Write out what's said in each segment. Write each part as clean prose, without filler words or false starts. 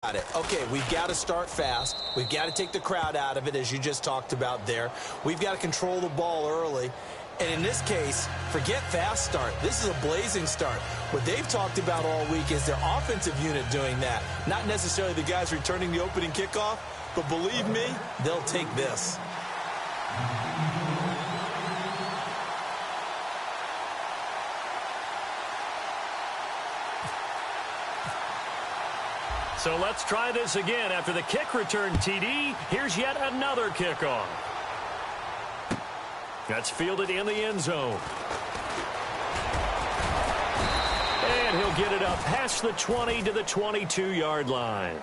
Got it. Okay, we've got to start fast. We've got to take the crowd out of it, as you just talked about there. We've got to control the ball early. And in this case, forget fast start. This is a blazing start. What they've talked about all week is their offensive unit doing that. Not necessarily the guys returning the opening kickoff, but believe me, they'll take this. So let's try this again. After the kick return TD, here's yet another kickoff. That's fielded in the end zone. And he'll get it up past the 20 to the 22-yard line.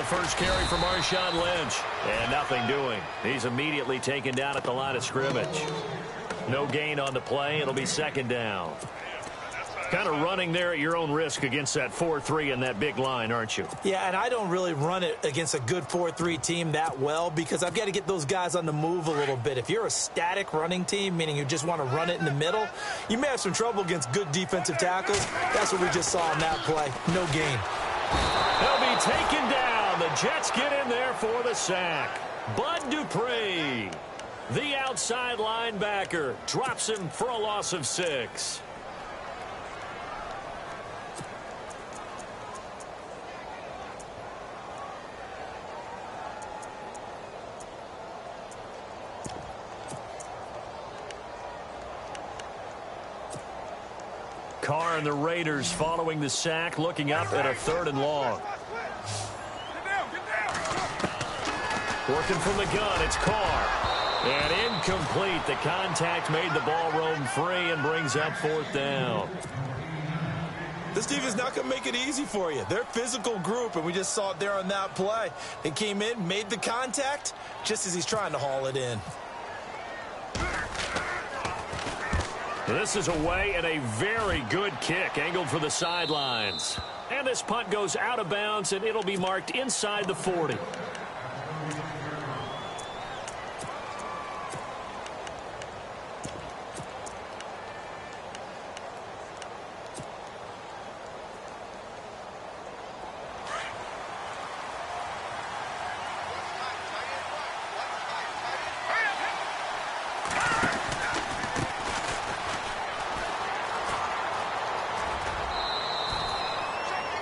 First carry for Marshawn Lynch. And nothing doing. He's immediately taken down at the line of scrimmage. No gain on the play. It'll be second down. Kind of running there at your own risk against that 4-3 and that big line, aren't you? Yeah, and I don't really run it against a good 4-3 team that well because I've got to get those guys on the move a little bit. If you're a static running team, meaning you just want to run it in the middle, you may have some trouble against good defensive tackles. That's what we just saw in that play. No gain. He'll be taken down. The Jets get in there for the sack. Bud Dupree, the outside linebacker, drops him for a loss of 6. Carr and the Raiders following the sack, looking up at a 3rd and long. Working from the gun, it's Carr. And incomplete. The contact made the ball roam free and brings up 4th down. This defense is not going to make it easy for you. They're a physical group, and we just saw it there on that play. They came in, made the contact, just as he's trying to haul it in. This is away and a very good kick, angled for the sidelines. And this punt goes out of bounds, and it'll be marked inside the 40.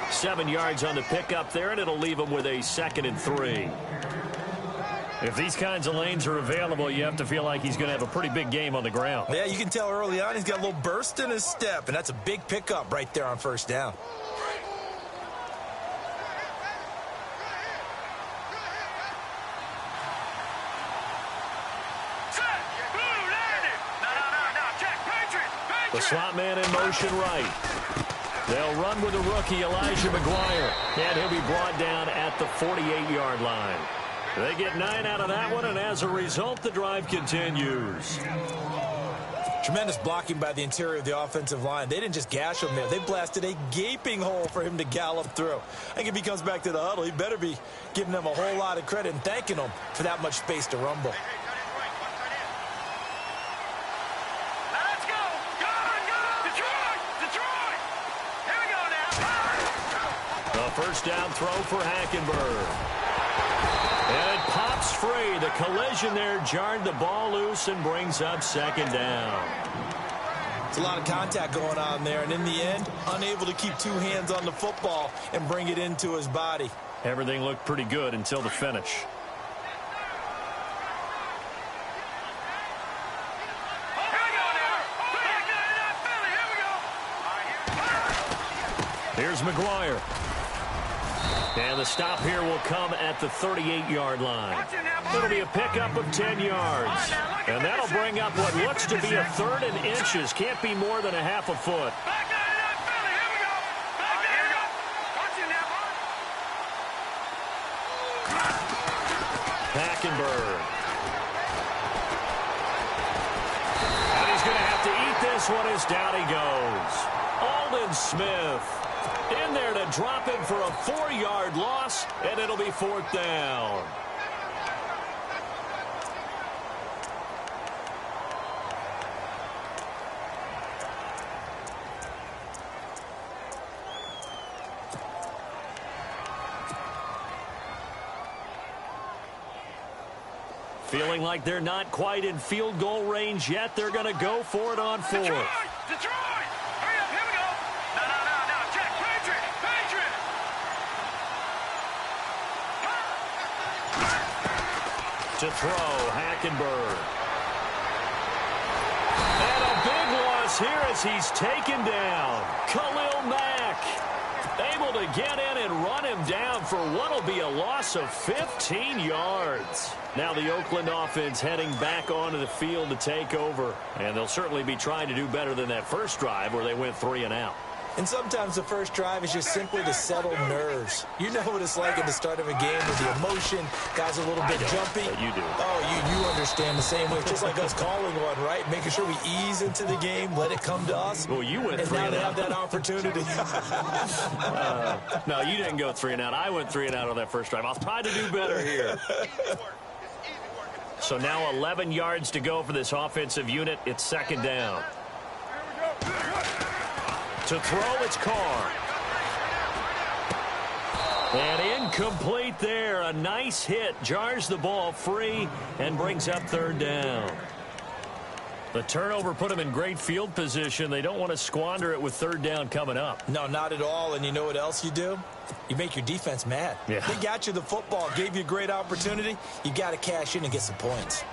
Seven yards on the pickup there, and it'll leave him with a 2nd and 3. If these kinds of lanes are available, you have to feel like he's going to have a pretty big game on the ground. Yeah, you can tell early on he's got a little burst in his step, and that's a big pickup right there on 1st down. The slot man in motion right. They'll run with the rookie, Elijah McGuire, and he'll be brought down at the 48-yard line. They get 9 out of that one, and as a result, the drive continues. Tremendous blocking by the interior of the offensive line. They didn't just gash him there. They blasted a gaping hole for him to gallop through. I think if he comes back to the huddle, he better be giving them a whole lot of credit and thanking them for that much space to rumble. First down throw for Hackenberg. And it pops free. The collision there jarred the ball loose and brings up 2nd down. It's a lot of contact going on there, and in the end, unable to keep 2 hands on the football and bring it into his body. Everything looked pretty good until the finish. Here's McGuire. And the stop here will come at the 38-yard line. It'll be a pickup of 10 yards. And that'll bring up what looks to be a 3rd and inches. Can't be more than a half a foot. Hackenberg. And he's going to have this one is down he goes. Aldon Smith in there to drop him for a 4-yard loss, and it'll be 4th down. Feeling like they're not quite in field goal range yet. They're going to go for it on 4th. Detroit! Hurry up, here we go! No, Jack, Patriot! To throw, Hackenberg. And a big loss here as he's taken down. Khalil Mack able to get in and run him down for what will be a loss of 15 yards. Now the Oakland offense heading back onto the field to take over. And they'll certainly be trying to do better than that first drive where they went 3 and out. And sometimes the first drive is just simply to settle nerves. You know what it's like at the start of a game with the emotion, guys are a little bit jumpy. But you do. Oh, you understand the same way. Just like us calling one, right? Making sure we ease into the game, let it come to us. Well, you went 3 and and out. And now out. they have that opportunity. No, you didn't go 3 and out. I went 3 and out on that first drive. I'll try to do better here. So now 11 yards to go for this offensive unit. It's 2nd down. To throw, it's Carr. And incomplete there. A nice hit. Jars the ball free and brings up 3rd down. The turnover put them in great field position. They don't want to squander it with 3rd down coming up. No, not at all. And you know what else you do? You make your defense mad. Yeah. They got you the football, gave you a great opportunity. You got to cash in and get some points.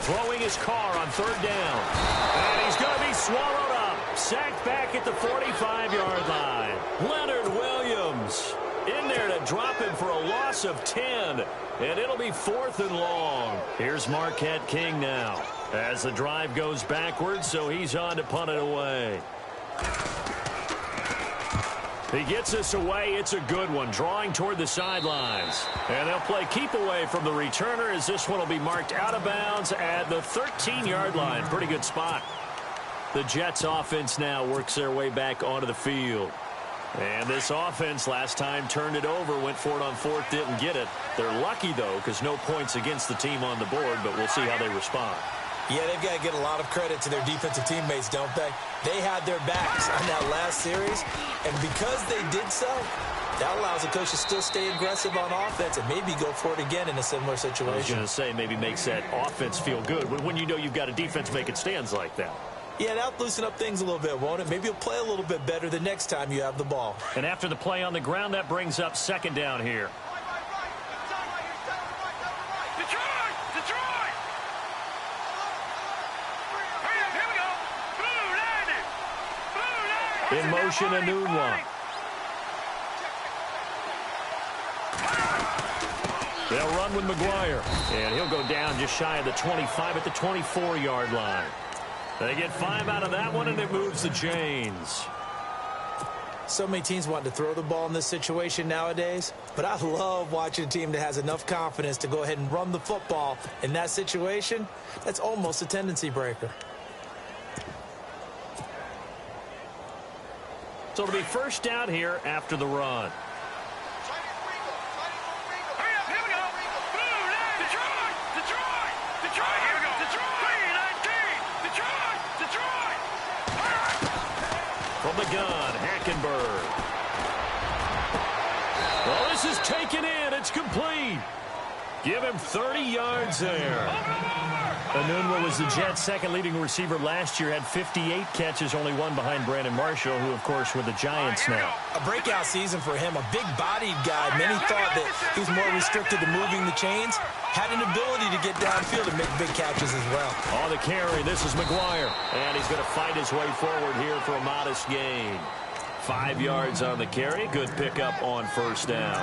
Throwing his Carr on 3rd down. And he's going to be swallowed up. Sacked back at the 45-yard line. Leonard Williams in there to drop him for a loss of 10. And it'll be 4th and long. Here's Marquette King now as the drive goes backwards, so he's on to punt it away. He gets this away. It's a good one, drawing toward the sidelines. And they'll play keep away from the returner as this one will be marked out of bounds at the 13-yard line. Pretty good spot. The Jets offense now works their way back onto the field. And this offense last time turned it over, went for it on 4th, didn't get it. They're lucky, though, because no points against the team on the board, but we'll see how they respond. Yeah, they've got to get a lot of credit to their defensive teammates, don't they? They had their backs on that last series, and because they did so, that allows the coach to still stay aggressive on offense and maybe go for it again in a similar situation. I was going to say maybe makes that offense feel good when you know you've got a defense making stands like that. Yeah, that'll loosen up things a little bit, won't it? Maybe you'll play a little bit better the next time you have the ball. And after the play on the ground, that brings up 2nd down here. Detroit! Hurry up, here we go! Blue landing! In motion, Anunwa. They'll run with McGuire. And he'll go down just shy of the 25 at the 24-yard line. They get 5 out of that one, and it moves the chains. So many teams want to throw the ball in this situation nowadays, but I love watching a team that has enough confidence to go ahead and run the football. In that situation, that's almost a tendency breaker. So it'll be 1st down here after the run. Hurry up, here we go! Blue landing! Detroit! Here we go! Detroit! 3-19! Detroit! From the gun, Hackenberg. Well, this is taken in. It's complete. Give him 30 yards there. Anunwa was the Jets' second leading receiver last year, had 58 catches, only one behind Brandon Marshall, who, of course, were the Giants now. A breakout season for him, a big-bodied guy. Many thought that he was more restricted to moving the chains. Had an ability to get downfield and make big catches as well. On the carry, this is McGuire. And he's going to fight his way forward here for a modest gain. 5 yards on the carry. Good pickup on 1st down.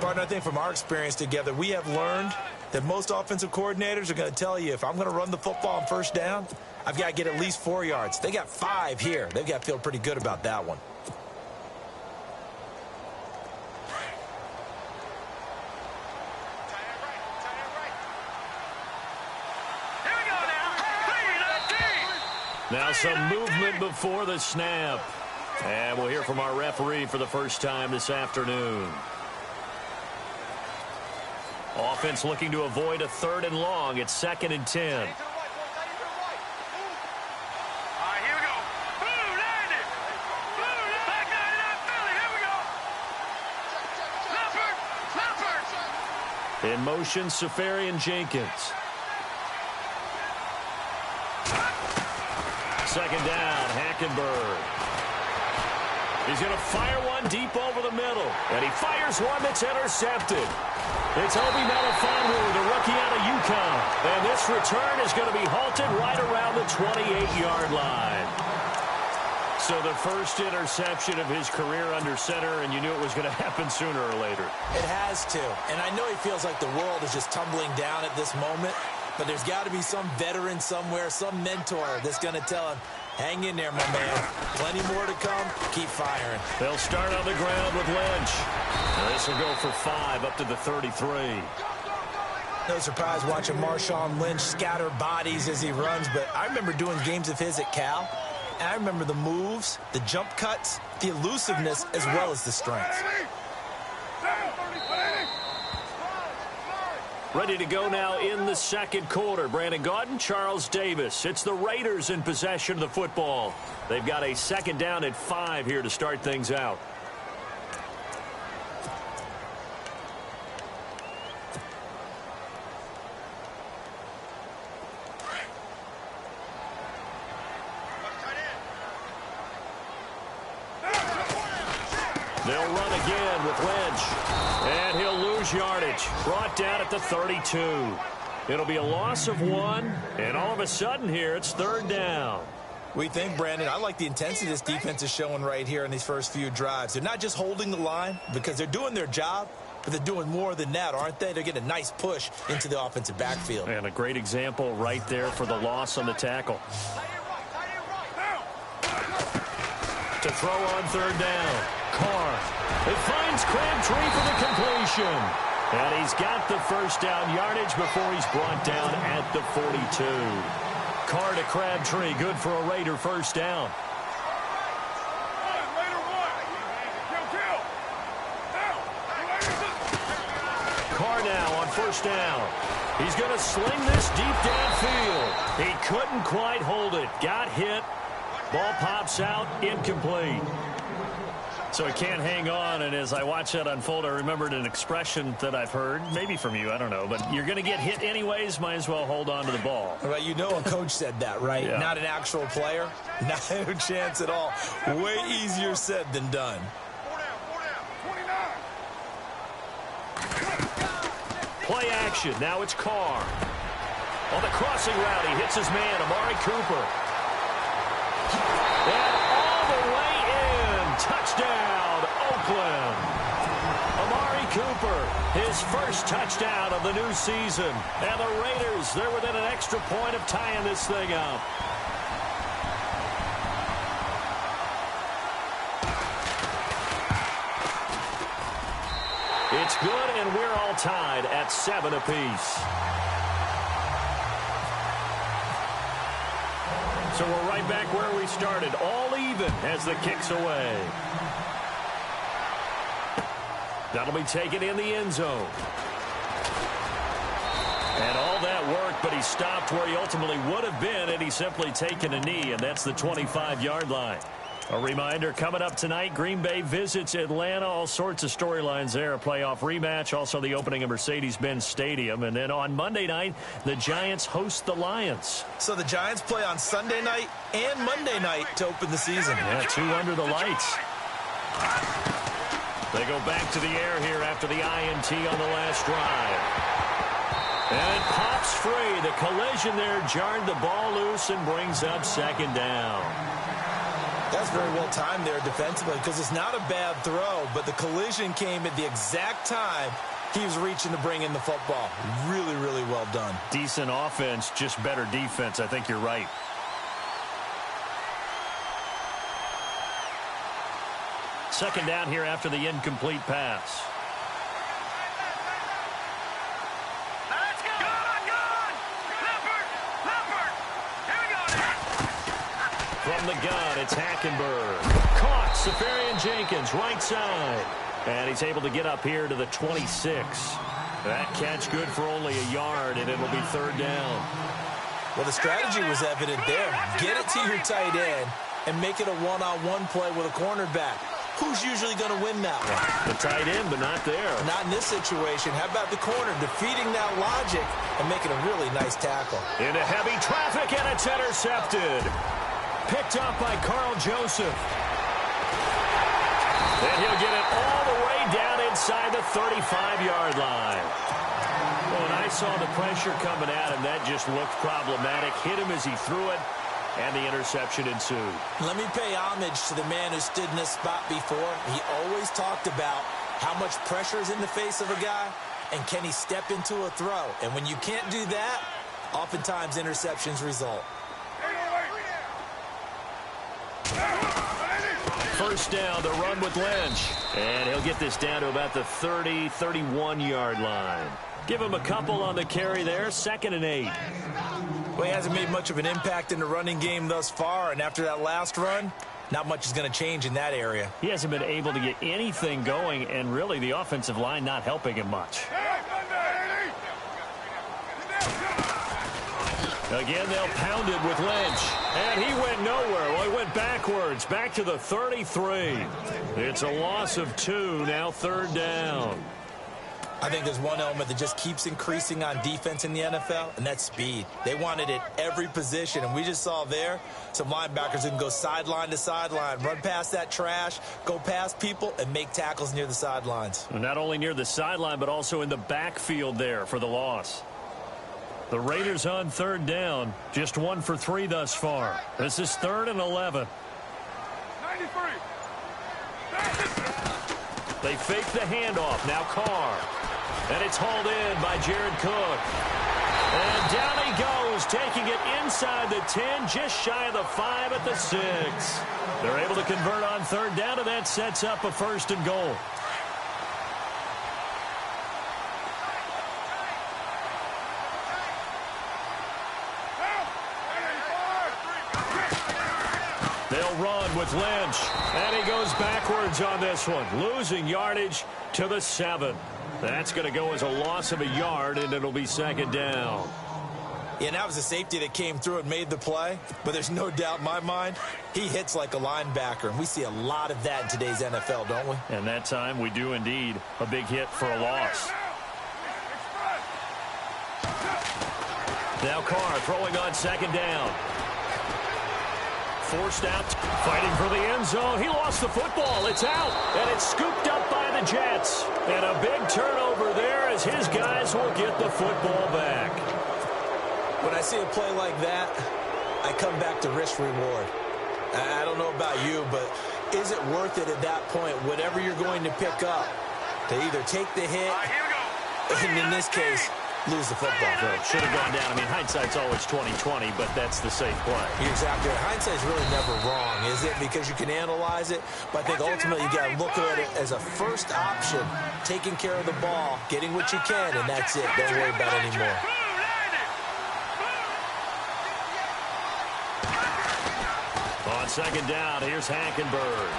Partner, I think from our experience together, we have learned that most offensive coordinators are going to tell you, if I'm going to run the football on 1st down, I've got to get at least 4 yards. They got 5 here. They've got to feel pretty good about that one. Here we Now some movement before the snap. And we'll hear from our referee for the first time this afternoon. Offense looking to avoid a 3rd and long. It's 2nd and 10. All right, here we go. Boom, landed. Boom, back 99 Philly. Here we go. Leopard. In motion, Safarian Jenkins. 2nd down, Hackenberg. He's going to fire one deep over the middle. And he fires one that's intercepted. It's Obi Melifonwu, the rookie out of UConn. And this return is going to be halted right around the 28-yard line. So the first interception of his career under center, and you knew it was going to happen sooner or later. It has to. And I know he feels like the world is just tumbling down at this moment. But there's got to be some veteran somewhere, some mentor that's going to tell him, hang in there, my man. Plenty more to come. Keep firing. They'll start on the ground with Lynch. This will go for 5 up to the 33. No surprise watching Marshawn Lynch scatter bodies as he runs, but I remember doing games of his at Cal, and I remember the moves, the jump cuts, the elusiveness, as well as the strength. Ready to go now in the 2nd quarter. Brandon Gaudin, Charles Davis. It's the Raiders in possession of the football. They've got a 2nd down at 5 here to start things out. They'll run again with Lynch. And he'll lose yardage. Brought down at the 32. It'll be a loss of 1. And all of a sudden here, it's 3rd down. We think, Brandon, I like the intensity this defense is showing right here in these first few drives. They're not just holding the line because they're doing their job, but they're doing more than that, aren't they? They're getting a nice push into the offensive backfield. And a great example right there for the loss on the tackle. To throw on 3rd down. Carr. It finds Crabtree for the completion. And he's got the first down yardage before he's brought down at the 42. Carr to Crabtree. Good for a Raider first down. Carr now on 1st down. He's going to sling this deep downfield. He couldn't quite hold it. Got hit. Ball pops out. Incomplete. So he can't hang on, and as I watch that unfold, I remembered an expression that I've heard, maybe from you, I don't know, but you're going to get hit anyways, might as well hold on to the ball. Well, you know a coach said that, right? Yeah. Not an actual player. No chance at all. Way easier said than done. Play action. Now it's Carr. On the crossing route, he hits his man, Amari Cooper. And all the way in. Touchdown, Oakland. Amari Cooper, his first touchdown of the new season. And the Raiders, they're within an extra point of tying this thing up. It's good, and we're all tied at 7 apiece. So we're right back where we started, all even as the kick's away. That'll be taken in the end zone. And all that work, but he stopped where he ultimately would have been had he simply taken a knee, and that's the 25-yard line. A reminder, coming up tonight, Green Bay visits Atlanta. All sorts of storylines there. A playoff rematch, also the opening of Mercedes-Benz Stadium. And then on Monday night, the Giants host the Lions. So the Giants play on Sunday night and Monday night to open the season. Yeah, 2 under the lights. They go back to the air here after the INT on the last drive. And it pops free. The collision there jarred the ball loose and brings up 2nd down. That's very well timed there defensively because it's not a bad throw, but the collision came at the exact time he was reaching to bring in the football. Really, really well done. Decent offense, just better defense. I think you're right. Second down here after the incomplete pass. from the gun, it's Hackenberg. Caught, Safarian-Jenkins, right side. And he's able to get up here to the 26. That catch good for only a yard, and it'll be third down. Well, the strategy was evident there. Get it to your tight end and make it a one-on-one play with a cornerback. Who's usually going to win that one? The tight end, but not there. Not in this situation. How about the corner defeating that logic and making a really nice tackle? Into heavy traffic, and it's intercepted. Picked up by Carl Joseph. And he'll get it all the way down inside the 35-yard line. When I saw the pressure coming at him, that just looked problematic. Hit him as he threw it. And the interception ensued. Let me pay homage to the man who stood in this spot before. He always talked about how much pressure is in the face of a guy, and can he step into a throw. And when you can't do that, oftentimes interceptions result. First down, the run with Lynch. And he'll get this down to about the 30, 31-yard line. Give him a couple on the carry there, 2nd and 8. Well, he hasn't made much of an impact in the running game thus far, and after that last run, not much is going to change in that area. He hasn't been able to get anything going, and really the offensive line not helping him much. Again, they'll pound it with Lynch. And he went nowhere. Well, he went backwards, back to the 33. It's a loss of 2, now third down. I think there's one element that just keeps increasing on defense in the NFL, and that's speed. They want it at every position, and we just saw there some linebackers who can go sideline to sideline, run past that trash, go past people, and make tackles near the sidelines. Not only near the sideline, but also in the backfield there for the loss. The Raiders on third down, just 1 for 3 thus far. This is 3rd and 11. 93. They fake the handoff. Now Carr. And it's hauled in by Jared Cook. And down he goes, taking it inside the 10, just shy of the 5 at the 6. They're able to convert on third down, and that sets up a 1st and goal. They'll run with Lynch. And he goes backwards on this one, losing yardage to the 7. That's going to go as a loss of a yard, and it'll be 2nd down. Yeah, and that was a safety that came through and made the play. But there's no doubt in my mind, he hits like a linebacker. And we see a lot of that in today's NFL, don't we? And that time we do indeed. A big hit for a loss. Now Carr throwing on 2nd down. Forced out, fighting for the end zone. He lost the football. It's out, and it's scooped up by the Jets. And a big turnover there as his guys will get the football back. When I see a play like that, I come back to risk-reward. I don't know about you, but is it worth it at that point, whatever you're going to pick up, to either take the hit, and in this case, lose the football? So should have gone down. I mean, hindsight's always 20/20, but that's the safe play. You're exactly right. Hindsight's really never wrong, is it? Because you can analyze it, but I think ultimately you got to look at it as a first option, taking care of the ball, getting what you can, and that's it. Don't worry about it anymore. On 2nd down, here's Hackenberg.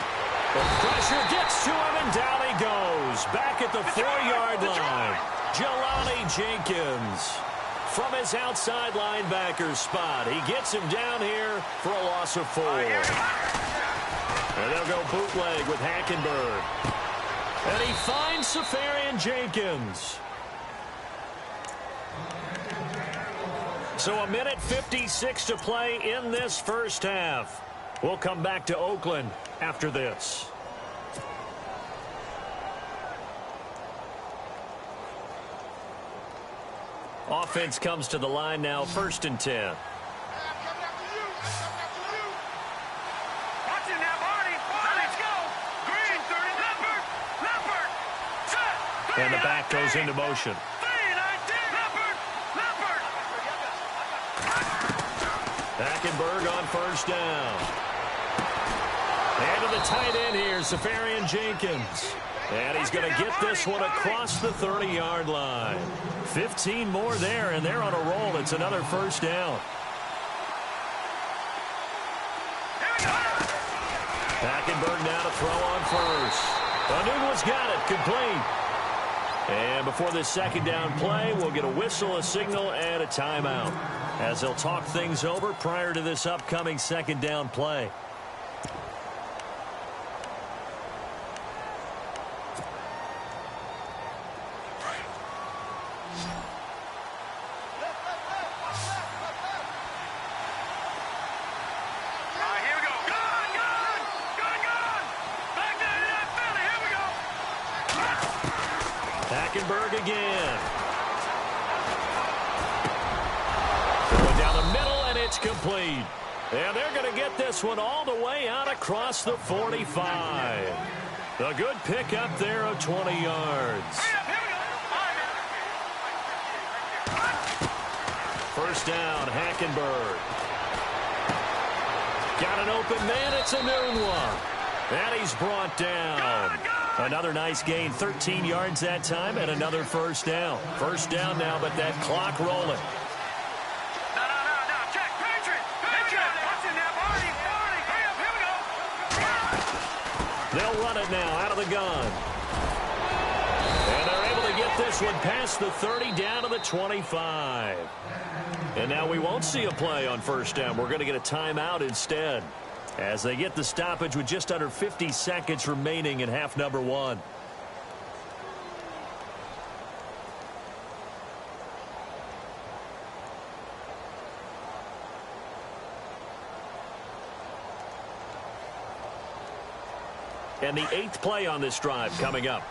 The pressure gets to him, and down he goes. Back at the 4-yard line. Jelani Jenkins from his outside linebacker spot. He gets him down here for a loss of 4. And they'll go bootleg with Hackenberg. And he finds Safarian-Jenkins. So 1:56 to play in this first half. We'll come back to Oakland after this. Offense comes to the line now, 1st and 10. And the back goes into motion. Hackenberg on 1st down. And to the tight end here, Safarian-Jenkins. And he's going to get this one across the 30-yard line. 15 more there, and they're on a roll. It's another 1st down. Hackenberg now to throw on first. Anunwa's got it, complete. And before this second down play, we'll get a whistle, a signal, and a timeout, as they'll talk things over prior to this upcoming second down play. Hackenberg again. Going down the middle, and it's complete. And they're going to get this one all the way out across the 45. A good pickup there of 20 yards. First down, Hackenberg. Got an open man, it's Anunwa. And he's brought down. Another nice gain, 13 yards that time, and another first down. First down now, but that clock rolling. No, check, Patriot. Watch it now, Barney. Hurry up, here we go. They'll run it now out of the gun. And they're able to get this one past the 30 down to the 25. And now we won't see a play on first down. We're going to get a timeout instead, as they get the stoppage with just under 50 seconds remaining in half number one. And the 8th play on this drive coming up.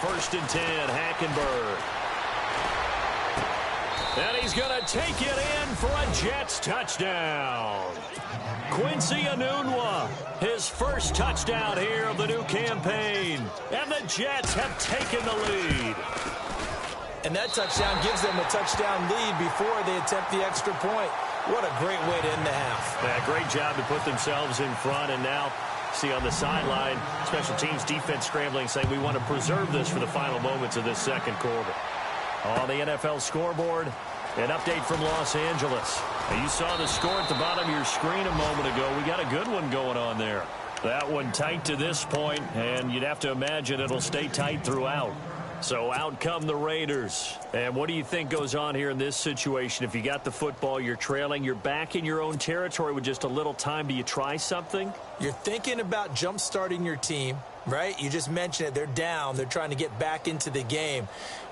First and 10, Hackenberg. And he's going to take it in for a Jets touchdown. Quincy Anunwa, his first touchdown here of the new campaign. And the Jets have taken the lead. And that touchdown gives them a touchdown lead before they attempt the extra point. What a great way to end the half. Yeah, great job to put themselves in front, and now see on the sideline, special teams defense scrambling, saying we want to preserve this for the final moments of this second quarter. On the NFL scoreboard, an update from Los Angeles. Now, you saw the score at the bottom of your screen a moment ago. We got a good one going on there. That one tight to this point, and you'd have to imagine it'll stay tight throughout. So out come the Raiders. And what do you think goes on here in this situation? If you got the football, you're trailing, you're back in your own territory with just a little time. Do you try something? You're thinking about jump-starting your team, right? You just mentioned it. They're down. They're trying to get back into the game.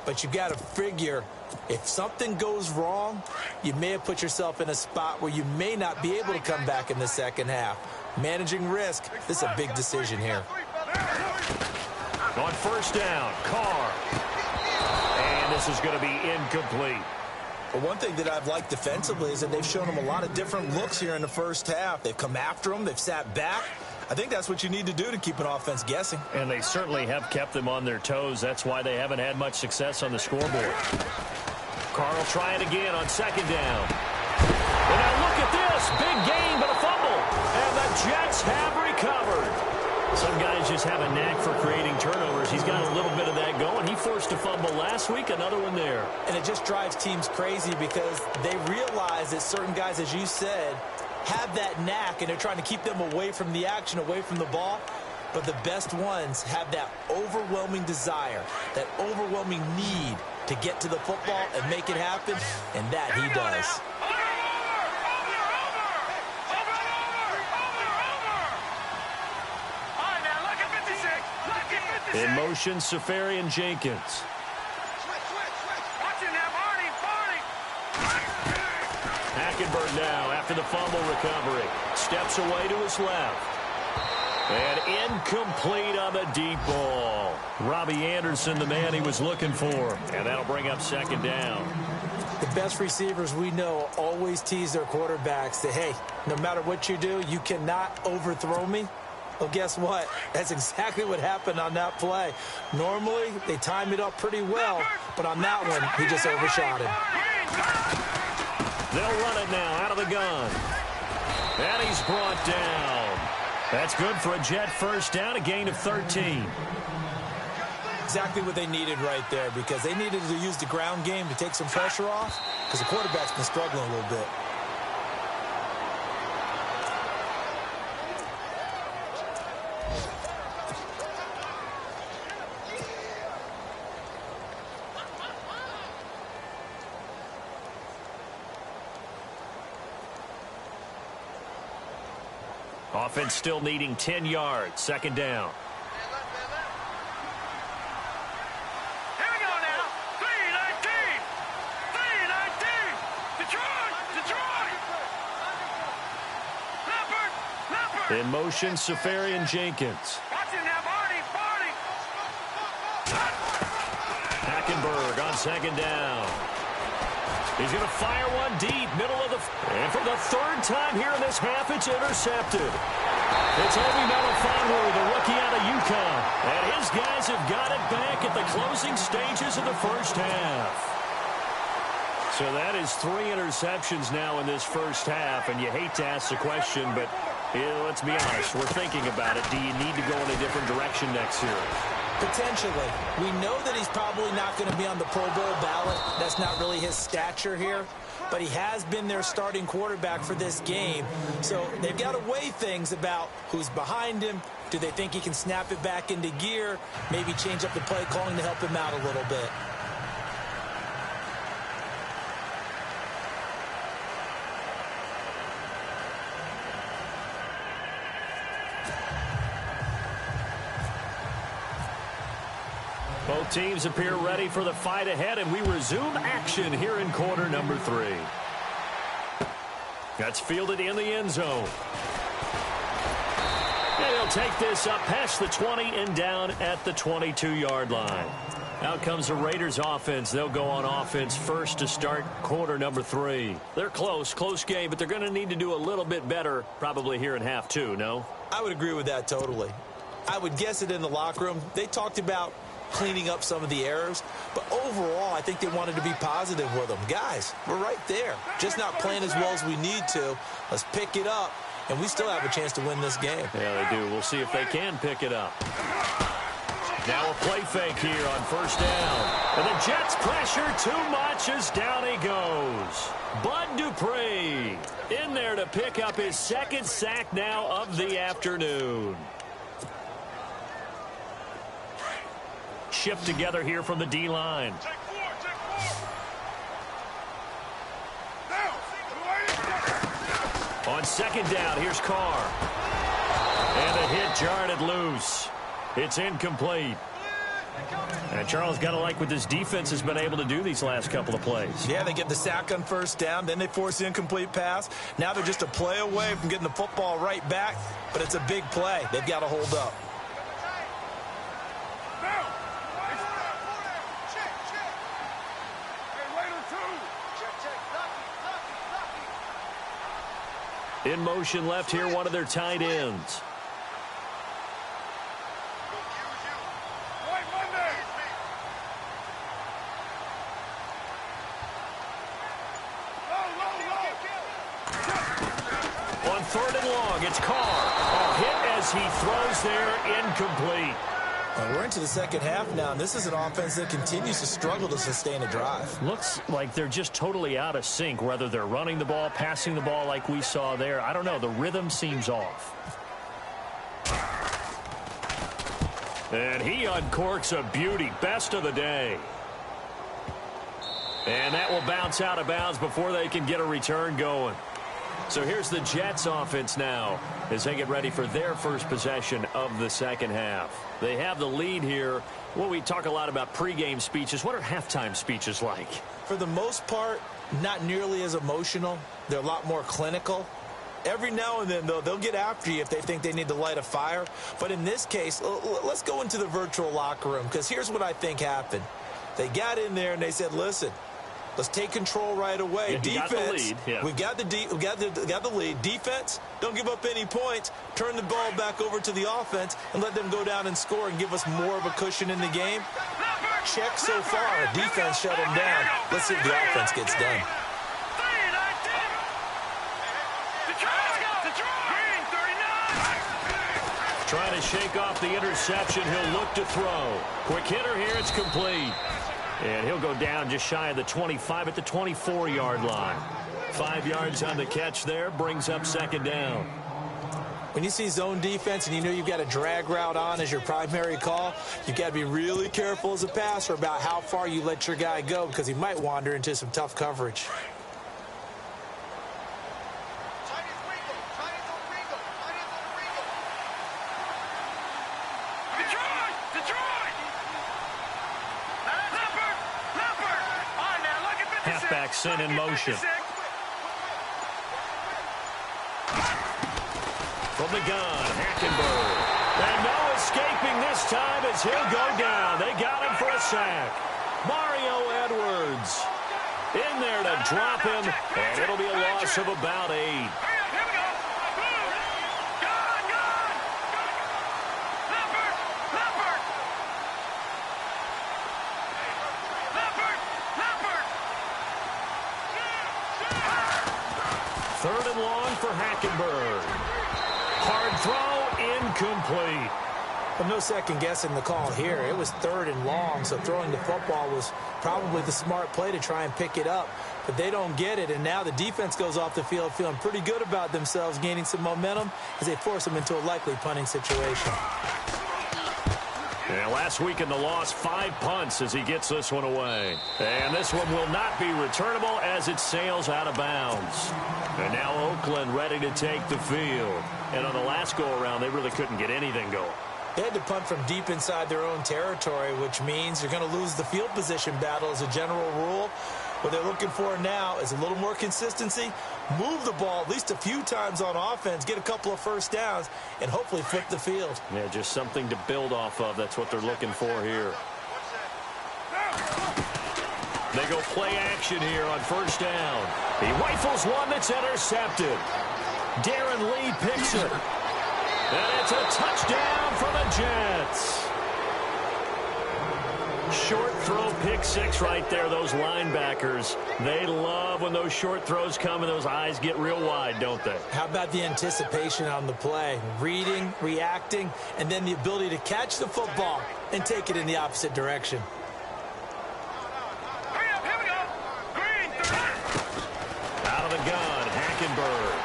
But you've got to figure, if something goes wrong, you may have put yourself in a spot where you may not be able to come back in the second half. Managing risk, this is a big decision here. On first down, Carr. And this is going to be incomplete. But one thing that I've liked defensively is that they've shown them a lot of different looks here in the first half. They've come after them. They've sat back. I think that's what you need to do to keep an offense guessing. And they certainly have kept them on their toes. That's why they haven't had much success on the scoreboard. Carr will try it again on second down. And now look at this. Big gain, but a fumble. And the Jets have recovered. Some guys just have a knack for creating turnovers. He's got a little bit of that going. He forced a fumble last week, another one there. And it just drives teams crazy because they realize that certain guys, as you said, have that knack, and they're trying to keep them away from the action, away from the ball. But the best ones have that overwhelming desire, that overwhelming need to get to the football and make it happen, and that he does. In motion, Safarian Jenkins. Watch it now, Barney. Hackenberg now after the fumble recovery. Steps away to his left. And incomplete on the deep ball. Robbie Anderson, the man he was looking for. And that'll bring up second down. The best receivers we know always tease their quarterbacks that, hey, no matter what you do, you cannot overthrow me. Well, guess what? That's exactly what happened on that play. Normally, they time it up pretty well, but on that one, he just overshot him. They'll run it now out of the gun. And he's brought down. That's good for a Jet first down, a gain of 13. Exactly what they needed right there, because they needed to use the ground game to take some pressure off, because the quarterback's been struggling a little bit. Offense still needing 10 yards. Second down. Here we go now. 3-19. 3-19. Detroit. Detroit. Leopard. In motion, Safarian Jenkins. Watch him now, Barney. Hackenberg on second down. He's going to fire one deep, middle of the... And for the third time here in this half, it's intercepted. It's Obi Melifonwu, the rookie out of UConn. And his guys have got it back at the closing stages of the first half. So that is 3 interceptions now in this first half. And you hate to ask the question, but let's be honest. We're thinking about it. Do you need to go in a different direction next year? Potentially. We know that he's probably not going to be on the Pro Bowl ballot. That's not really his stature here. But he has been their starting quarterback for this game. So they've got to weigh things about who's behind him. Do they think he can snap it back into gear? Maybe change up the play calling to help him out a little bit. Both teams appear ready for the fight ahead, and we resume action here in quarter number 3. That's fielded in the end zone. And he'll take this up past the 20 and down at the 22-yard line. Out comes the Raiders offense. They'll go on offense first to start quarter number 3. They're close game, but they're going to need to do a little bit better probably here in half 2, no? I would agree with that totally. I would guess it in the locker room. They talked about cleaning up some of the errors, but overall I think they wanted to be positive with them. Guys, we're right there, just not playing as well as we need to. Let's pick it up, and we still have a chance to win this game. Yeah, they do. We'll see if they can pick it up. Now a play fake here on first down, and the Jets pressure too much as down he goes. Bud Dupree in there to pick up his second sack now of the afternoon. Shift together here from the D-line. On second down, here's Carr. And a hit jarred it loose. It's incomplete. And Charles, got to like what this defense has been able to do these last couple of plays. Yeah, they get the sack on first down, then they force the incomplete pass. Now they're just a play away from getting the football right back, but it's a big play. They've got to hold up. In motion left here, one of their tight ends. On third and long, it's Carr. A hit as he throws there, incomplete. We're into the second half now, and this is an offense that continues to struggle to sustain a drive. Looks like they're just totally out of sync, whether they're running the ball, passing the ball like we saw there. I don't know. The rhythm seems off. And he uncorks a beauty. Best of the day. And that will bounce out of bounds before they can get a return going. So here's the Jets offense now as they get ready for their first possession of the second half. They have the lead here. Well, we talk a lot about pregame speeches. What are halftime speeches like? For the most part, not nearly as emotional. They're a lot more clinical. Every now and then, though, they'll get after you if they think they need to light a fire. But in this case, let's go into the virtual locker room, because here's what I think happened. They got in there and they said, listen, Let's take control right away. Yeah, Defense, got the lead. Yeah. we got the lead. Defense, don't give up any points. Turn the ball back over to the offense and let them go down and score and give us more of a cushion in the game. Check so far. Defense shut them down. Let's see if the offense gets done. Trying to shake off the interception. He'll look to throw. Quick hitter here. It's complete. And he'll go down just shy of the 25 at the 24-yard line. 5 yards on the catch there. Brings up second down. When you see zone defense and you know you've got a drag route on as your primary call, you've got to be really careful as a passer about how far you let your guy go because he might wander into some tough coverage. Halfback sent in motion. From the gun, Hackenberg. And no escaping this time as he'll go down. They got him for a sack. Mario Edwards in there to drop him, and it'll be a loss of about 8. Third and long for Hackenberg. Hard throw, incomplete. Well, no second guessing the call here. It was third and long, so throwing the football was probably the smart play to try and pick it up. But they don't get it, and now the defense goes off the field feeling pretty good about themselves, gaining some momentum as they force them into a likely punting situation. And last week in the loss, 5 punts as he gets this one away. And this one will not be returnable as it sails out of bounds. And now Oakland ready to take the field. And on the last go-around, they really couldn't get anything going. They had to punt from deep inside their own territory, which means you're going to lose the field position battle as a general rule. What they're looking for now is a little more consistency, move the ball at least a few times on offense, get a couple of first downs, and hopefully flip the field. Yeah, just something to build off of. That's what they're looking for here. They go play action here on first down. He rifles one that's intercepted. Darren Lee picks it. And it's a touchdown for the Jets. Short throw, pick six right there. Those linebackers, they love when those short throws come and those eyes get real wide, don't they? How about the anticipation on the play? Reading, reacting, and then the ability to catch the football and take it in the opposite direction. Out of the gun, Hackenberg.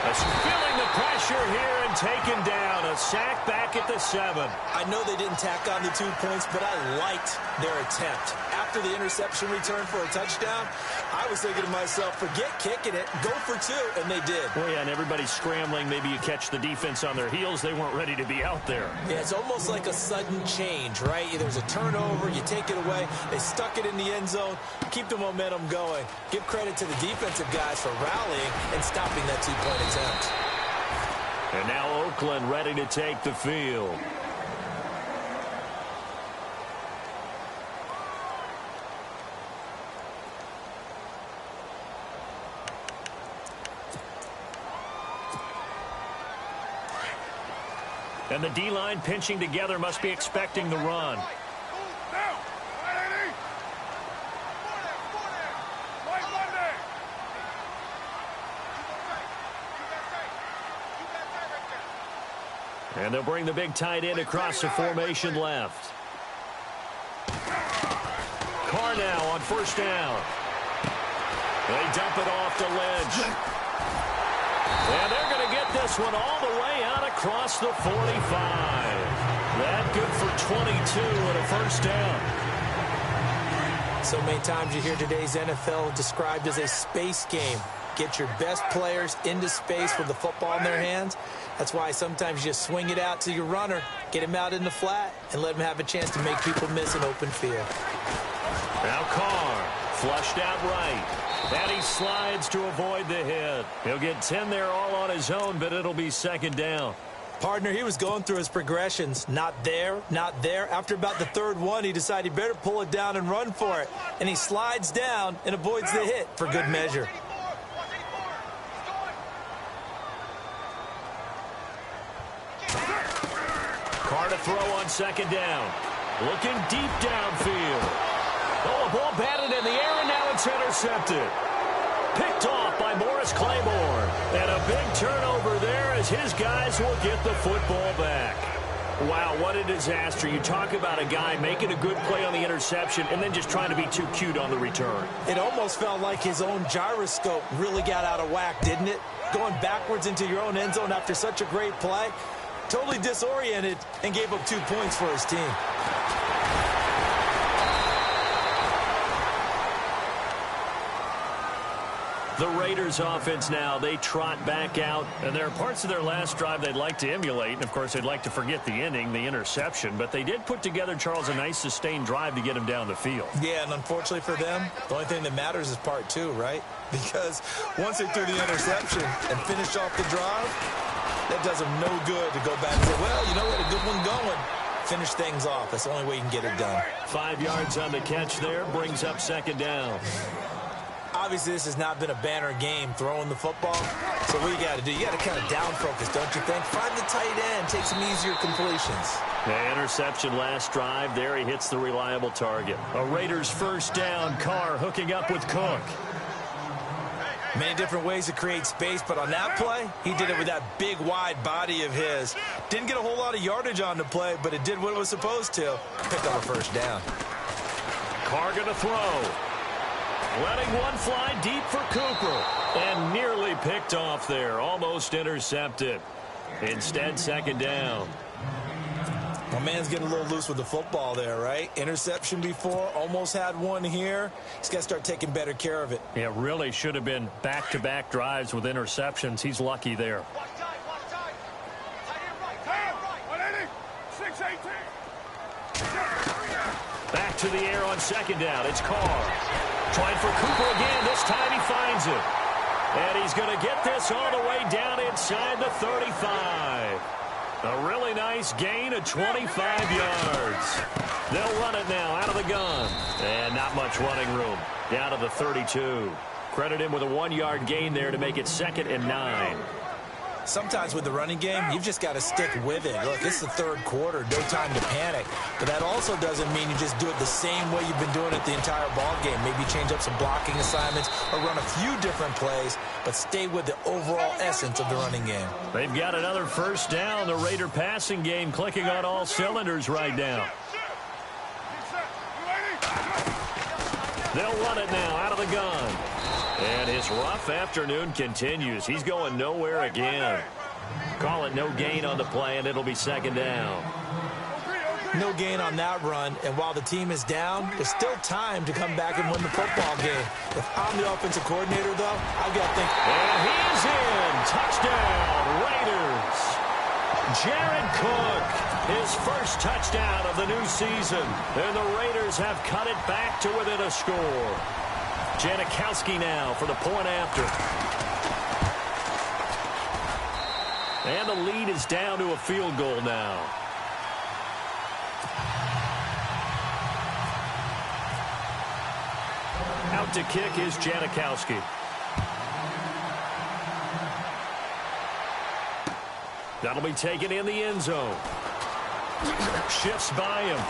Feeling the pressure here and taken down. A sack back at the 7. I know they didn't tack on the 2 points, but I liked their attempt. After the interception return for a touchdown, I was thinking to myself, forget kicking it, go for 2, and they did. Well, yeah, and everybody's scrambling. Maybe you catch the defense on their heels. They weren't ready to be out there. Yeah, it's almost like a sudden change, right? There's a turnover, you take it away, they stuck it in the end zone, keep the momentum going. Give credit to the defensive guys for rallying and stopping that 2-point attempt. And now Oakland ready to take the field. And the D-line pinching together must be expecting the run. And they'll bring the big tight end across the formation left. Carr now on first down. They dump it off to Lynch. And they're going to get this one all the way out across the 45. That good for 22 and a first down. So many times you hear today's NFL described as a space game. Get your best players into space with the football in their hands. That's why sometimes you just swing it out to your runner, get him out in the flat, and let him have a chance to make people miss an open field. Now Carr, flushed out right. And he slides to avoid the hit. He'll get 10 there all on his own, but it'll be second down. Partner, he was going through his progressions. Not there, not there. After about the third one, he decided he better pull it down and run for it. And he slides down and avoids the hit for good measure. Carr to throw on second down. Looking deep downfield. Oh, a ball batted in the air, and now it's intercepted. Picked off by Morris Claiborne. And a big turnover there as his guys will get the football back. Wow, what a disaster. You talk about a guy making a good play on the interception and then just trying to be too cute on the return. It almost felt like his own gyroscope really got out of whack, didn't it? Going backwards into your own end zone after such a great play. Totally disoriented and gave up 2 points for his team. The Raiders offense now, they trot back out. And there are parts of their last drive they'd like to emulate. And, of course, they'd like to forget the ending, the interception. But they did put together, Charles, a nice sustained drive to get him down the field. Yeah, and unfortunately for them, the only thing that matters is part 2, right? Because once they threw the interception and finished off the drive, that does them no good to go back and say, well, you know what, a good one going. Finish things off. That's the only way you can get it done. 5 yards on the catch there, brings up second down. Obviously, this has not been a banner game throwing the football. So what you got to do, you got to kind of down focus, don't you think? Find the tight end, take some easier completions. The interception last drive. There he hits the reliable target. A Raiders first down. Carr hooking up with Cook. Many different ways to create space, but on that play, he did it with that big, wide body of his. Didn't get a whole lot of yardage on the play, but it did what it was supposed to. Picked up a first down. Carr going to throw. Letting one fly deep for Cooper. And nearly picked off there. Almost intercepted. Instead, second down. My man's getting a little loose with the football there, right? Interception before, almost had one here. He's got to start taking better care of it. It really should have been back-to-back drives with interceptions. He's lucky there. Back to the air on second down. It's Carr. Trying for Cooper again. This time he finds it. And he's going to get this all the way down inside the 35. A really nice gain of 25 yards. They'll run it now out of the gun. And not much running room. Down to the 32. Credit him with a 1-yard gain there to make it 2nd and 9. Sometimes with the running game, you've just got to stick with it. Look, it's the third quarter, no time to panic. But that also doesn't mean you just do it the same way you've been doing it the entire ball game. Maybe change up some blocking assignments or run a few different plays, but stay with the overall essence of the running game. They've got another first down. The Raider passing game clicking on all cylinders right now. They'll run it now out of the gun. And his rough afternoon continues. He's going nowhere again. Call it no gain on the play, and it'll be second down. No gain on that run, and while the team is down, there's still time to come back and win the football game. If I'm the offensive coordinator, though, I've got to think. And he's in. Touchdown, Raiders. Jared Cook, his first touchdown of the new season. And the Raiders have cut it back to within a score. Janikowski now for the point after. And the lead is down to a field goal now. Out to kick is Janikowski. That'll be taken in the end zone. Shifts by him.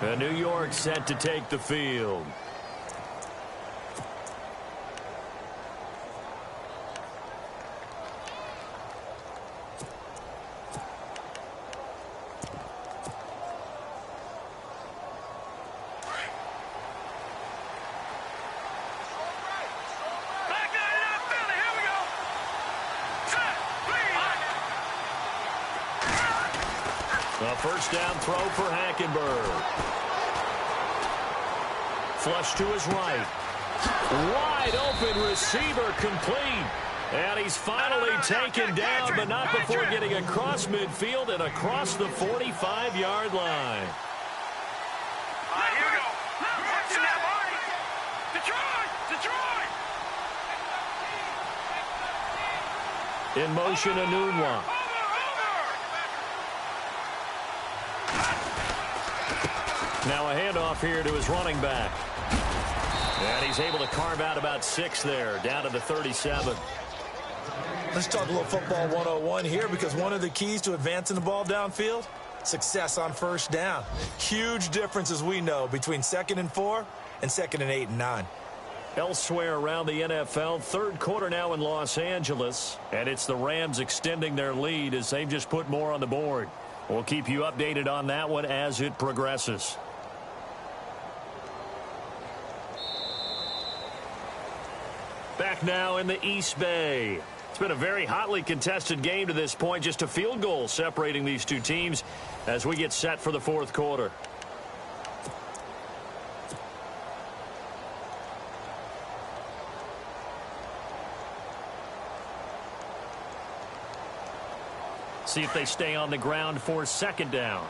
And New York set to take the field. A first down throw for Hackenberg. Flush to his right. Wide open receiver complete. And he's finally taken down, but not before getting across midfield and across the 45-yard line. Here we go. Watch that, Marty. Detroit! Detroit! In motion, Anunwa. Now a handoff here to his running back. And he's able to carve out about 6 there, down to the 37. Let's talk a little football 101 here, because one of the keys to advancing the ball downfield, success on first down. Huge difference, as we know, between 2nd and 4 and 2nd and 8 and 9. Elsewhere around the NFL, third quarter now in Los Angeles, and it's the Rams extending their lead as they've just put more on the board. We'll keep you updated on that one as it progresses. Back now in the East Bay. It's been a very hotly contested game to this point. Just a field goal separating these two teams as we get set for the fourth quarter. See if they stay on the ground for second down.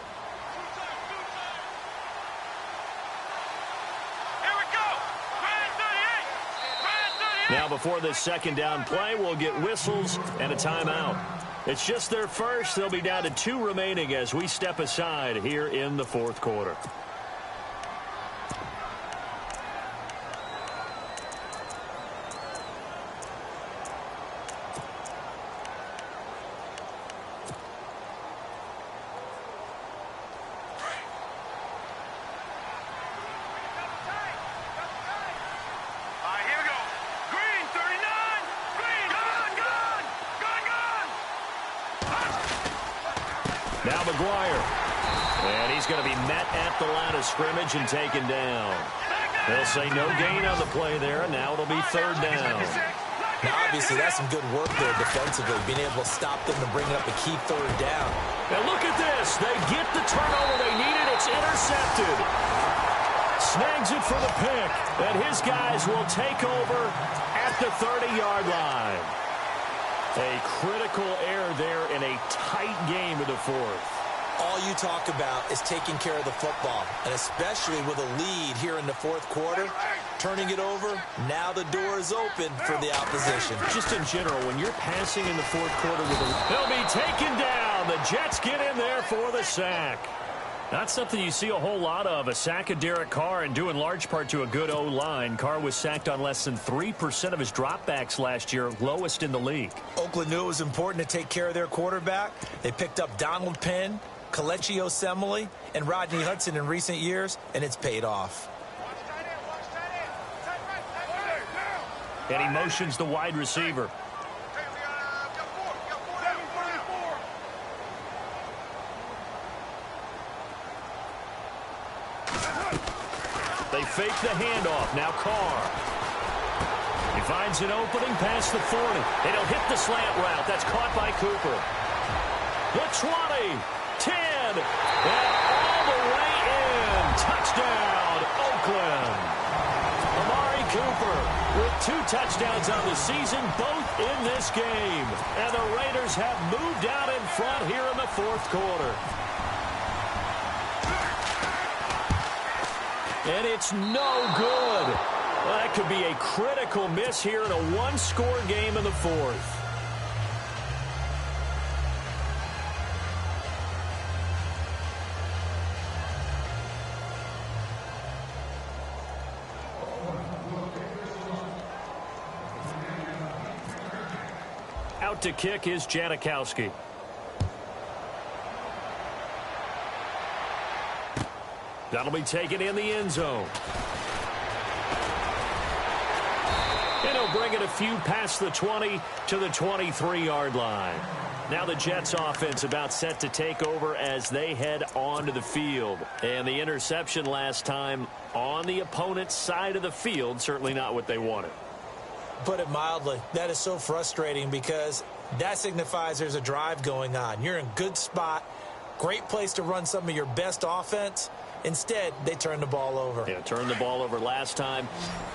Now before this second down play, we'll get whistles and a timeout. It's just their first. They'll be down to 2 remaining as we step aside here in the fourth quarter. Now McGuire. And he's going to be met at the line of scrimmage and taken down. They'll say no gain on the play there, and now it'll be third down. Now, obviously, that's some good work there defensively, being able to stop them and bring up a key third down. Now look at this. They get the turnover they needed. It's intercepted. Snags it for the pick, and his guys will take over at the 30-yard line. A critical error there in a tight game of the fourth. All you talk about is taking care of the football, and especially with a lead here in the fourth quarter, turning it over, now the door is open for the opposition. Just in general, when you're passing in the fourth quarter with a... They'll be taken down. The Jets get in there for the sack. Not something you see a whole lot of, a sack of Derek Carr, and due in large part to a good O-line. Carr was sacked on less than 3% of his dropbacks last year, lowest in the league. Oakland knew it was important to take care of their quarterback. They picked up Donald Penn, KillaCam17's, and Rodney Hudson in recent years, and it's paid off. And he motions the wide receiver. They fake the handoff. Now Carr. He finds an opening past the 40. They don't hit the slant route. That's caught by Cooper. The 20, 10, and all the way in. Touchdown, Oakland. Amari Cooper with 2 touchdowns on the season, both in this game. And the Raiders have moved out in front here in the fourth quarter. And it's no good. Well, that could be a critical miss here in a one-score game in the fourth. Out to kick is Janikowski. That'll be taken in the end zone. And he'll bring it a few past the 20 to the 23-yard line. Now the Jets offense about set to take over as they head onto the field. And the interception last time on the opponent's side of the field, certainly not what they wanted. Put it mildly, that is so frustrating because that signifies there's a drive going on. You're in a good spot, great place to run some of your best offense. Instead, they turn the ball over. Yeah, turned the ball over last time.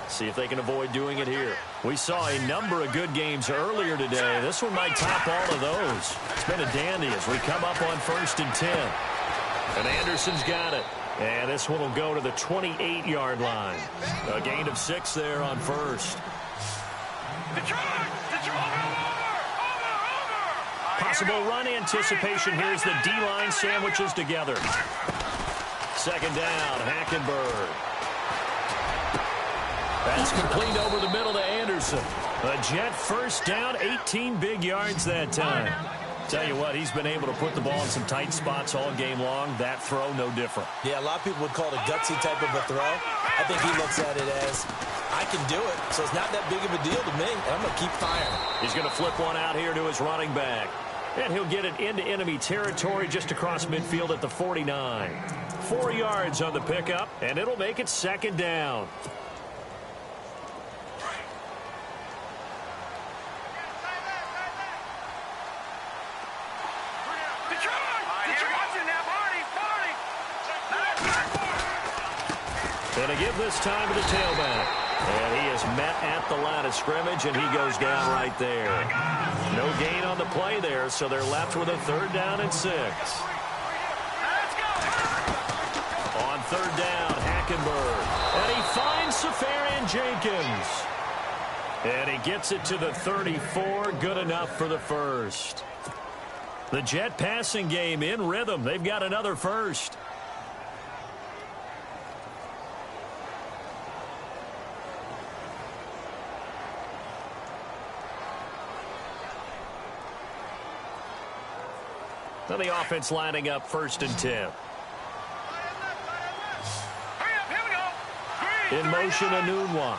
See if they can avoid doing it here. We saw a number of good games earlier today. This one might top all of those. It's been a dandy as we come up on 1st and 10. And Anderson's got it. And this one will go to the 28-yard line. A gain of 6 there on first. Detroit! Detroit! Over! Possible run anticipation here as the D-line sandwiches together. Second down, Hackenberg. That's complete over the middle to Anderson. A Jet first down, 18 big yards that time. Tell you what, he's been able to put the ball in some tight spots all game long. That throw, no different. Yeah, a lot of people would call it a gutsy type of a throw. I think he looks at it as, I can do it, so it's not that big of a deal to me, and I'm going to keep firing. He's going to flip one out here to his running back. And he'll get it into enemy territory just across midfield at the 49. 4 yards on the pickup, and it'll make it second down. And a give this time to the tailback. And he is met at the line of scrimmage, and he goes down right there. No gain on the play there, so they're left with a third down and 6. On third down, Hackenberg. And he finds Safarian Jenkins. And he gets it to the 34. Good enough for the first. The Jet passing game in rhythm. They've got another first. Now the offense lining up 1st and 10. In motion, Anunwa.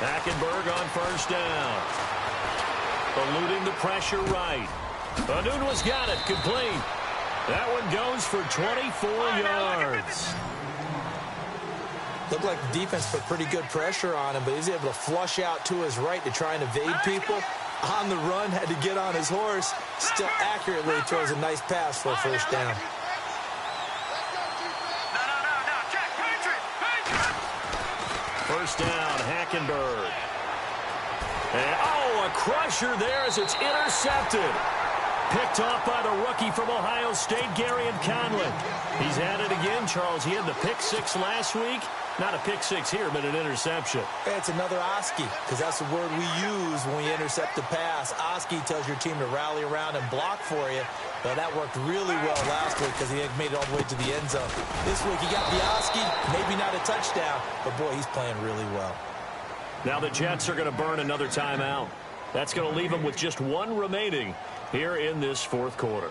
Hackenberg on first down. Eluding the pressure right. Anunwa's got it, complete. That one goes for 24 yards. Looked like the defense put pretty good pressure on him, but he's able to flush out to his right to try and evade people. On the run, had to get on his horse. Still accurately throws a nice pass for a first down. First down, Hackenberg. And, oh, a crusher there as it's intercepted. Picked off by the rookie from Ohio State, Garyon Conlon. He's at it again, Charles. He had the pick 6 last week. Not a pick 6 here, but an interception. It's another Oski, because that's the word we use when we intercept the pass. Oski tells your team to rally around and block for you. But that worked really well last week because he made it all the way to the end zone. This week he got the Oski, maybe not a touchdown, but boy, he's playing really well. Now the Jets are going to burn another timeout. That's going to leave them with just 1 remaining here in this 4th quarter.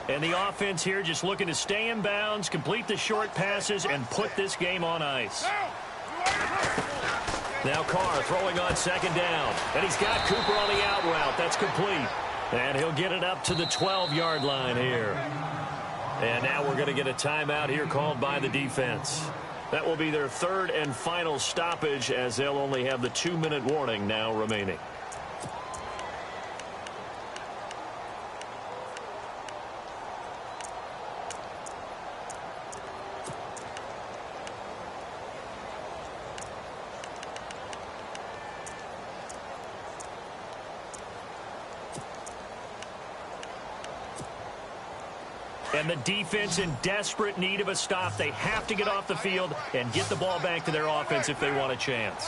And the offense here just looking to stay in bounds, complete the short passes, and put this game on ice. Now Carr throwing on second down. And he's got Cooper on the out route. That's complete. And he'll get it up to the 12-yard line here. And now we're going to get a timeout here called by the defense. That will be their 3rd and final stoppage as they'll only have the 2-minute warning now remaining. And the defense in desperate need of a stop. They have to get off the field and get the ball back to their offense if they want a chance.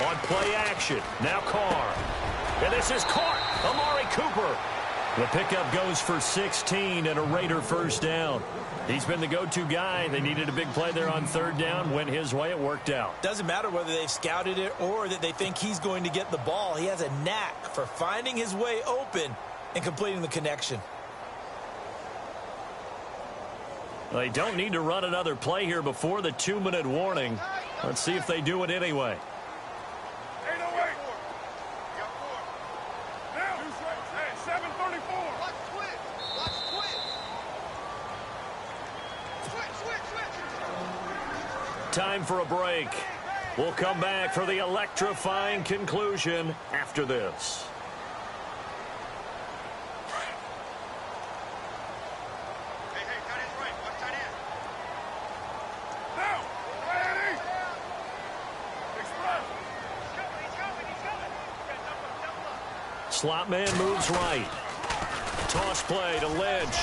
On play action, now Carr. And this is caught. Amari Cooper. The pickup goes for 16 and a Raider first down. He's been the go-to guy. They needed a big play there on 3rd down. Went his way. It worked out. Doesn't matter whether they've scouted it or that they think he's going to get the ball. He has a knack for finding his way open and completing the connection. They don't need to run another play here before the 2-minute warning. Let's see if they do it anyway. Time for a break. We'll come back for the electrifying conclusion after this. Slot man moves right. Toss play to Lynch.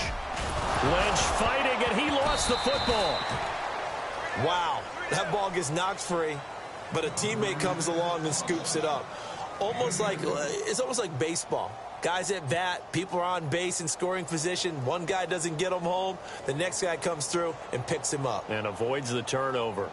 Lynch fighting, and he lost the football. Wow, that ball gets knocked free, but a teammate comes along and scoops it up. It's almost like baseball. Guys at bat, people are on base in scoring position. One guy doesn't get him home. The next guy comes through and picks him up. And avoids the turnover.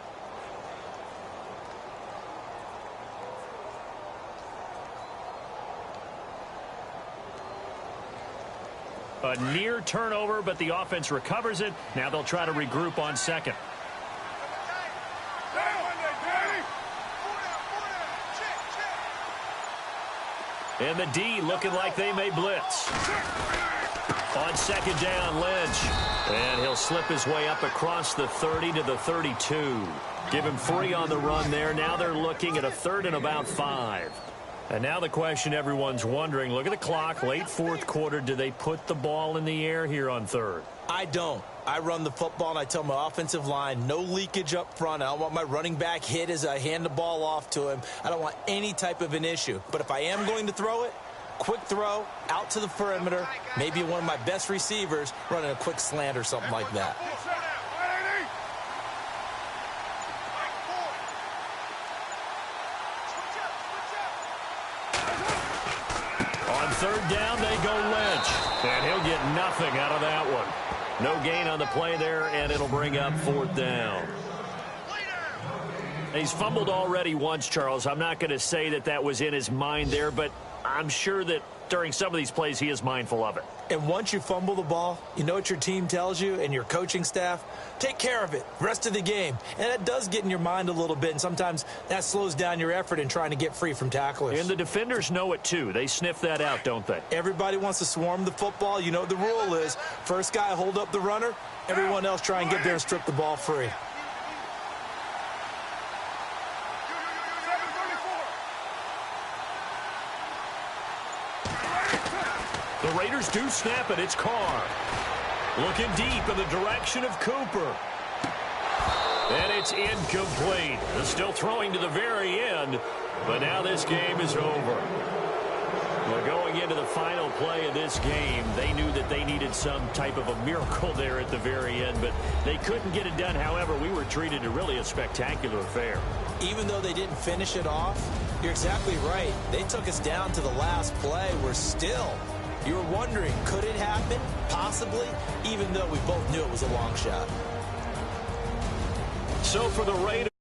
A near turnover, but the offense recovers it. Now they'll try to regroup on second. And the D looking like they may blitz. On second down, Lynch. And he'll slip his way up across the 30 to the 32. Give him 3 on the run there. Now they're looking at a 3rd and about 5. And now the question everyone's wondering, look at the clock, late 4th quarter, do they put the ball in the air here on 3rd? I don't. I run the football, and I tell my offensive line, no leakage up front. I don't want my running back hit as I hand the ball off to him. I don't want any type of an issue. But if I am going to throw it, quick throw, out to the perimeter, maybe one of my best receivers running a quick slant or something like that. On 3rd down, they go Lynch. And he'll get nothing out of that one. No gain on the play there, and it'll bring up 4th down. He's fumbled already once, Charles. I'm not going to say that that was in his mind there, but I'm sure that during some of these plays he is mindful of it. And once you fumble the ball, you know what your team tells you and your coaching staff? Take care of it, rest of the game. And that does get in your mind a little bit, and sometimes that slows down your effort in trying to get free from tacklers. And the defenders know it too. They sniff that out, don't they? Everybody wants to swarm the football. You know what the rule is. First guy hold up the runner, everyone else try and get there and strip the ball free. The Raiders do snap it. It's Carr. Looking deep in the direction of Cooper. And it's incomplete. They're still throwing to the very end, but now this game is over. We're going into the final play of this game. They knew that they needed some type of a miracle there at the very end, but they couldn't get it done. However, we were treated to really a spectacular affair. Even though they didn't finish it off, you're exactly right. They took us down to the last play. You were wondering, could it happen? Possibly, even though we both knew it was a long shot. So for the Raiders.